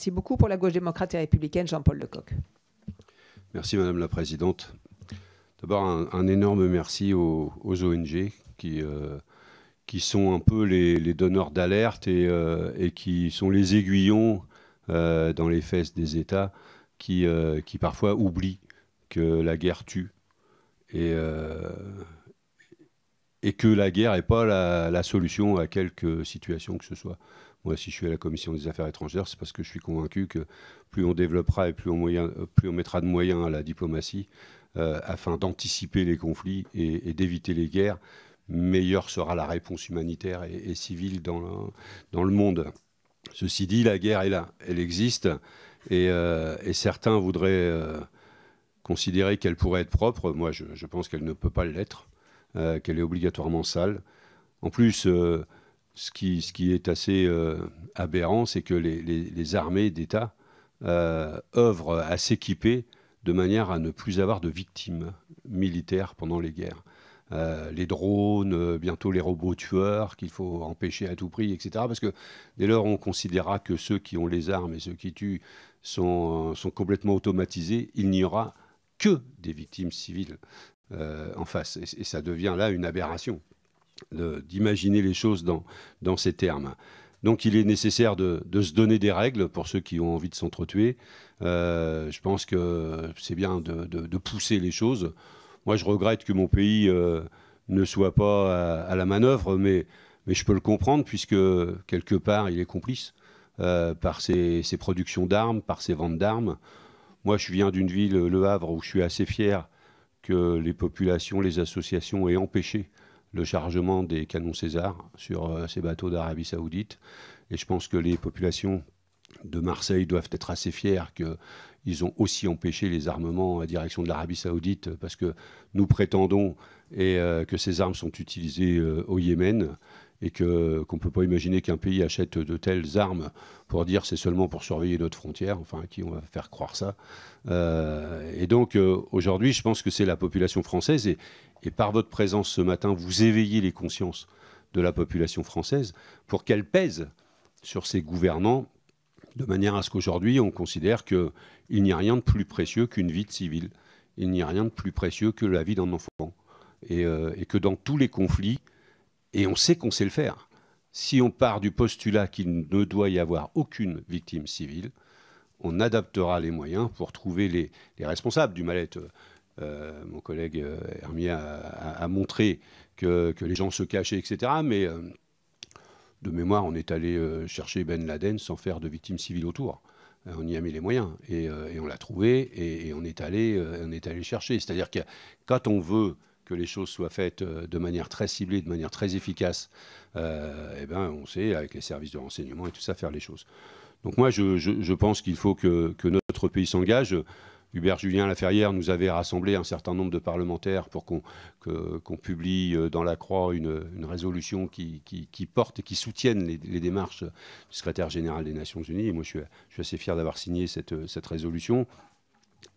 Merci beaucoup. Pour la gauche démocrate et républicaine, Jean-Paul Lecoq. Merci Madame la Présidente. D'abord, un énorme merci aux ONG qui sont un peu les donneurs d'alerte et qui sont les aiguillons dans les fesses des États qui parfois oublient que la guerre tue et que la guerre n'est pas la solution à quelque situation que ce soit. Moi, si je suis à la Commission des Affaires étrangères, c'est parce que je suis convaincu que plus on développera et plus on mettra de moyens à la diplomatie afin d'anticiper les conflits et d'éviter les guerres, meilleure sera la réponse humanitaire et civile dans le monde. Ceci dit, la guerre est là, elle existe, et certains voudraient considérer qu'elle pourrait être propre. Moi, je pense qu'elle ne peut pas l'être, qu'elle est obligatoirement sale. En plus, ce qui est assez aberrant, c'est que les armées d'État œuvrent à s'équiper de manière à ne plus avoir de victimes militaires pendant les guerres. Les drones, bientôt les robots tueurs qu'il faut empêcher à tout prix, etc. Parce que dès lors, on considérera que ceux qui ont les armes et ceux qui tuent sont complètement automatisés, il n'y aura que des victimes civiles en face. Et ça devient là une aberration d'imaginer les choses dans ces termes. Donc il est nécessaire de se donner des règles pour ceux qui ont envie de s'entretuer. Je pense que c'est bien de pousser les choses. Moi, je regrette que mon pays ne soit pas à la manœuvre, mais je peux le comprendre puisque quelque part, il est complice par ses productions d'armes, par ses ventes d'armes. Moi, je viens d'une ville, Le Havre, où je suis assez fier que les populations, les associations aient empêché le chargement des canons César sur ces bateaux d'Arabie Saoudite. Et je pense que les populations de Marseille doivent être assez fiers qu'ils ont aussi empêché les armements à direction de l'Arabie Saoudite, parce que nous prétendons que ces armes sont utilisées au Yémen et qu'on ne peut pas imaginer qu'un pays achète de telles armes pour dire c'est seulement pour surveiller notre frontière. Enfin, à qui on va faire croire ça? Et donc, aujourd'hui, je pense que c'est la population française et par votre présence ce matin, vous éveillez les consciences de la population française pour qu'elle pèse sur ses gouvernants de manière à ce qu'aujourd'hui, on considère qu'il n'y a rien de plus précieux qu'une vie de civil. Il n'y a rien de plus précieux que la vie d'un enfant. Et que dans tous les conflits, et on sait qu'on sait le faire, si on part du postulat qu'il ne doit y avoir aucune victime civile, on adaptera les moyens pour trouver les responsables du mal-être. Mon collègue Hermier a montré que les gens se cachaient, etc. Mais de mémoire, on est allé chercher Ben Laden sans faire de victimes civiles autour. On y a mis les moyens et on l'a trouvé et on est allé chercher. C'est-à-dire que quand on veut que les choses soient faites de manière très ciblée, de manière très efficace, eh ben, on sait, avec les services de renseignement et tout ça, faire les choses. Donc moi, je pense qu'il faut que notre pays s'engage. Hubert Julien Laferrière nous avait rassemblé un certain nombre de parlementaires pour qu'on publie dans la Croix une résolution qui porte et qui soutienne les démarches du secrétaire général des Nations Unies. Et moi, je suis assez fier d'avoir signé cette résolution.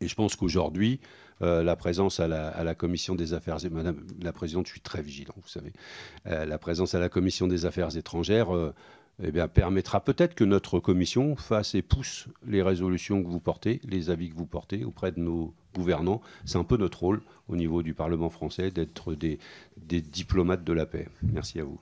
Et je pense qu'aujourd'hui, la présence à la Commission des Affaires... Madame la Présidente, je suis très vigilant, vous savez. La présence à la Commission des Affaires étrangères... eh bien, permettra peut-être que notre commission fasse et pousse les résolutions que vous portez, les avis que vous portez auprès de nos gouvernants. C'est un peu notre rôle au niveau du Parlement français d'être des diplomates de la paix. Merci à vous.